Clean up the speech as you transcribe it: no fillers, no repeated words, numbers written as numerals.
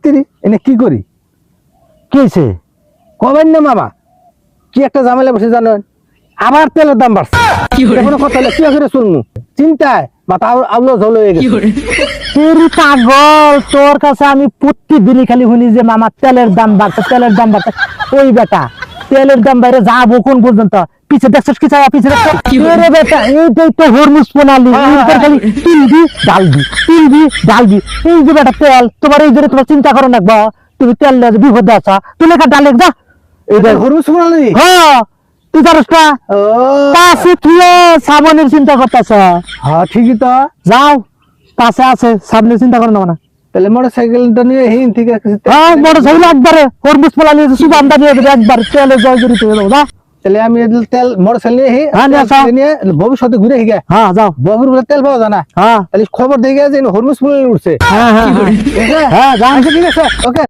তেরি এনে কি করি কি হয়েছে? কবেন না বাবা কি একটা ঝামেলা বসে জানেন আবার তেলের দাম বাড়ছে কোনো কথা হলে কি করে শুনবো চিন্তায় মাথা আউলো ঝোল হয়ে গেছে তুই পাগল, তোর কাছে আমি প্রতিদিনই খালি শুনি যে মামা তেলের দাম বাড়ছে, তেলের দাম বাড়ছে। ওই বেটা তেলের দাম বাইরে যাবো কোন পর্যন্ত? পিছে দেখছিস কি চাওয়া পিছে রে বেটা, এইটাই তো হরমুজ প্রণালী। খালি তিলবি ডালবি, তিলবি ডালবি। এই যে বেটা তেল তোমার, এই যে তোমার চিন্তা করো না, তুমি তেল বিপদে আছা, তুমি একটা ডালে যা। এটা হরুস শুনালি হ্যাঁ তুই জানিস না ও কাছে তুই সাবনের চিন্তা করতেছ? হ্যাঁ ঠিকই তো যাও কাছে আছে, সাবনের চিন্তা করো না মানে। তাহলে মোটরসাইকেলটা নিয়ে হিন ঠিক আছে হ্যাঁ মোটরসাইকেল একবারে হরমুজ প্রণালী সুবান্দা নিয়ে দেবে একবার, তেলে জয় জড়িত হয়ে যাবো। যা তাহলে আমি তেল মোটরসাইকেল নিয়ে হ্যাঁ, নিয়ে আসো। নিয়ে ভবিষ্যতে ঘুরে গিয়ে হ্যাঁ যাও। বহুর তেল পাওয়া যায় না হ্যাঁ তাহলে খবর দিয়ে গিয়ে যে হরমুজ ফুল উঠছে হ্যাঁ হ্যাঁ ঠিক আছে? হ্যাঁ যাও। আচ্ছা, ঠিক আছে ওকে